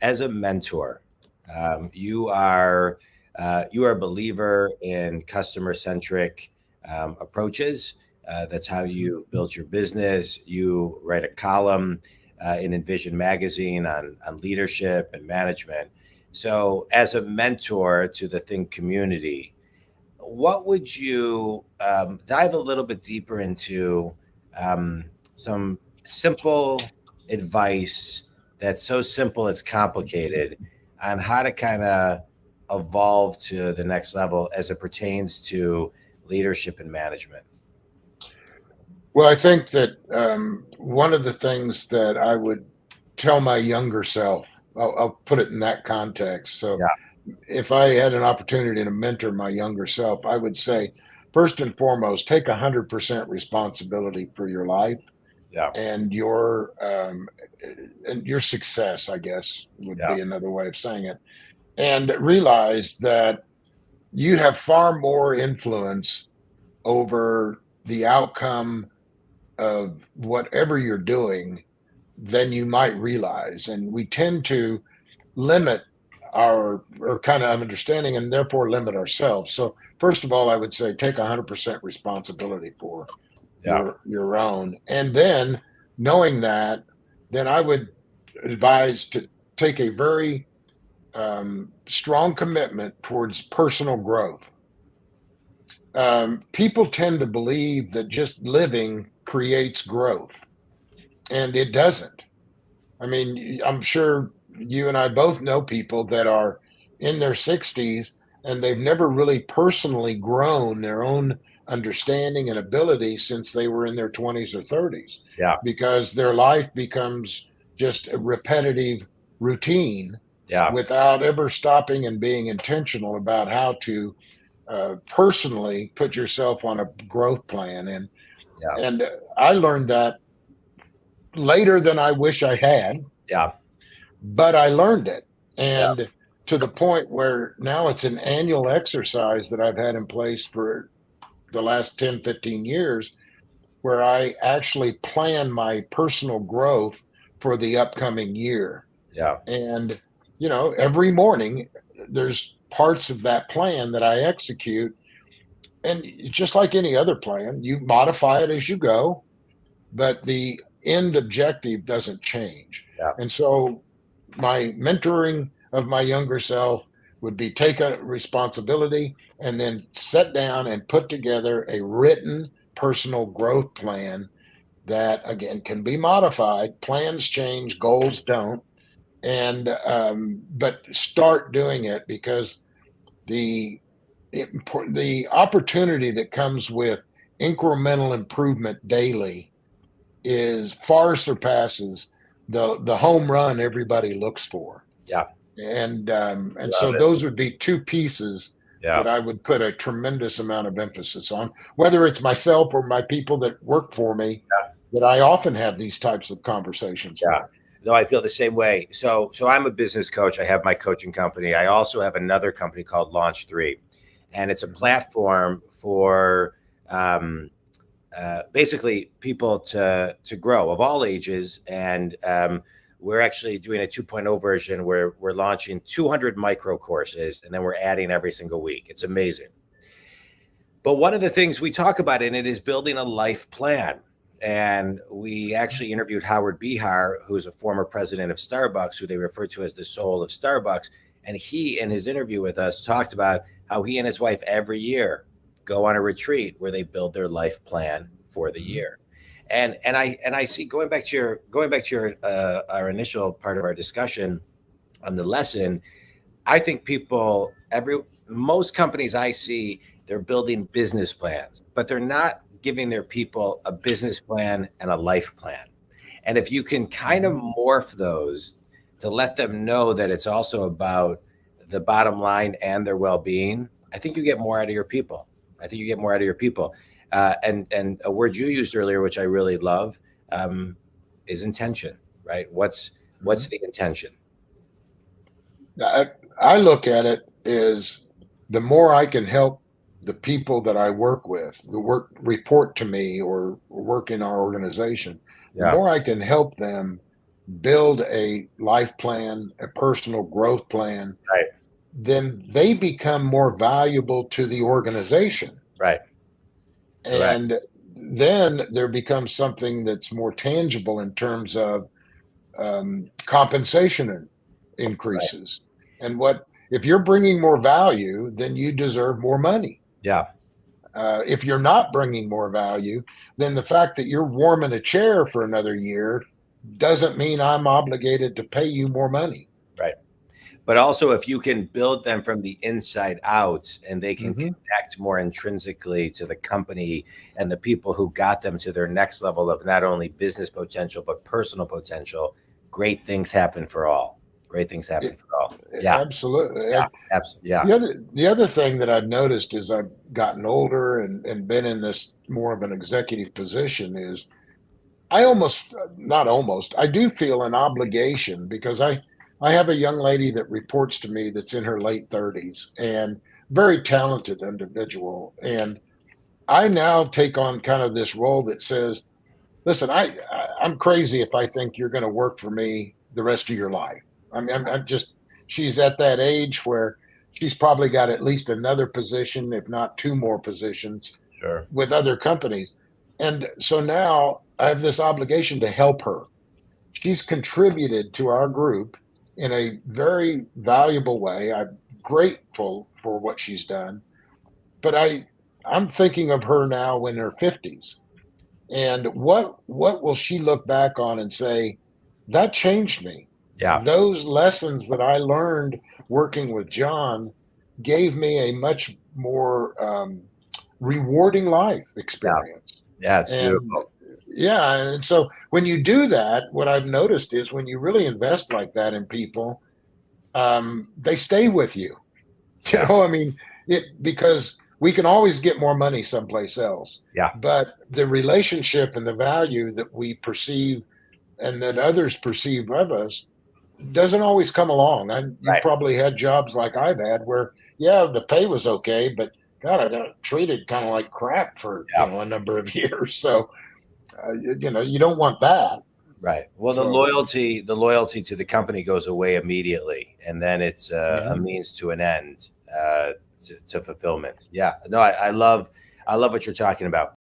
as a mentor, you are a believer in customer centric approaches. That's how you built your business. You write a column in Envision magazine on leadership and management. So, as a mentor to the Think community, what would you dive a little bit deeper into some simple advice that's so simple it's complicated on how to kind of evolve to the next level as it pertains to leadership and management? Well, I think that one of the things that I would tell my younger self, I'll put it in that context. So, Yeah, if I had an opportunity to mentor my younger self, I would say, first and foremost, take 100% responsibility for your life yeah, and your success, I guess would yeah, be another way of saying it, and realize that you have far more influence over the outcome of whatever you're doing than you might realize. And we tend to limit our kind of understanding and therefore limit ourselves. So first of all, I would say take 100% responsibility for yeah, your own. And then knowing that, then I would advise to take a very strong commitment towards personal growth. People tend to believe that just living creates growth, and it doesn't. I mean, I'm sure you and I both know people that are in their 60s and they've never really personally grown their own understanding and ability since they were in their 20s or 30s yeah, because their life becomes just a repetitive routine yeah, without ever stopping and being intentional about how to personally put yourself on a growth plan. yeah, And I learned that later than I wish I had, yeah, but I learned it. yeah, And to the point where now it's an annual exercise that I've had in place for the last 10, 15 years, where I actually plan my personal growth for the upcoming year. yeah, And, every morning there's parts of that plan that I execute. And just like any other plan, you modify it as you go, but the end objective doesn't change. yeah. And so my mentoring of my younger self would be take a responsibility and then sit down and put together a written personal growth plan that again can be modified. Plans change, goals don't. And but start doing it because the the opportunity that comes with incremental improvement daily is far surpasses the home run everybody looks for. Yeah. And Love so it. those would be two pieces Yeah. that I would put a tremendous amount of emphasis on, whether it's myself or my people that work for me, that I often have these types of conversations Yeah. with. No, I feel the same way. So I'm a business coach. I have my coaching company. I also have another company called Launch 3, and it's a Mhm. platform for basically people to grow of all ages. And we're actually doing a 2.0 version where we're launching 200 micro courses, and then we're adding every single week. It's amazing. But one of the things we talk about in it is building a life plan. And we actually interviewed Howard Behar, who's a former president of Starbucks, who they refer to as the soul of Starbucks. And he, in his interview with us, talked about how he and his wife every year go on a retreat where they build their life plan for the Mhm. year. And I see, going back to your our initial part of our discussion on the lesson, I think people, every most companies I see, they're building business plans, but they're not giving their people a business plan and a life plan. And if you can kind of Mhm. morph those to let them know that it's also about the bottom line and their well-being, I think you get more out of your people. I think you get more out of your people. And a word you used earlier, which I really love, um, is intention. Right? What's Mhm. the intention? I, I look at it as the more I can help the people that I work with, the work report to me or work in our organization, the Yeah. more I can help them build a life plan, a personal growth plan, Right. then they become more valuable to the organization. Right. Correct. And then there becomes something that's more tangible in terms of compensation Right. increases. And what if you're bringing more value, then you deserve more money. Yeah. If you're not bringing more value, then the fact that you're warming a chair for another year doesn't mean I'm obligated to pay you more money. Right. But also, if you can build them from the inside out and they can Hmm. connect more intrinsically to the company and the people who got them to their next level of not only business potential, but personal potential, great things happen for all. Great things happen for all. Yeah. Absolutely. Yeah. Absolutely. Yeah. The other thing that I've noticed as I've gotten older and been in this more of an executive position is I almost, not almost, I do feel an obligation because I have a young lady that reports to me that's in her late 30s and very talented individual. And I now take on kind of this role that says, listen, I'm crazy if I think you're going to work for me the rest of your life. I mean, I'm just, she's at that age where she's probably got at least another position, if not two more positions Sure. with other companies. And so now I have this obligation to help her. She's contributed to our group in a very valuable way. I'm grateful for what she's done, but I'm thinking of her now in her 50s. And what will she look back on and say, that changed me? Yeah. Those lessons that I learned working with John gave me a much more rewarding life Yeah. experience. Yeah. It's And beautiful. yeah, and so when you do that, what I've noticed is when you really invest like that in people, they stay with you. You Yeah. know, I mean, it because we can always get more money someplace else, Yeah. but the relationship and the value that we perceive and that others perceive of us doesn't always come along. And you've Right. probably had jobs like I've had where, yeah, the pay was okay, but God, I got treated kind of like crap for Yeah. a number of years. So you don't want that. Right. Well, So the loyalty to the company goes away immediately, and then it's a mhm. means to an end, to fulfillment. Yeah. No, I love what you're talking about.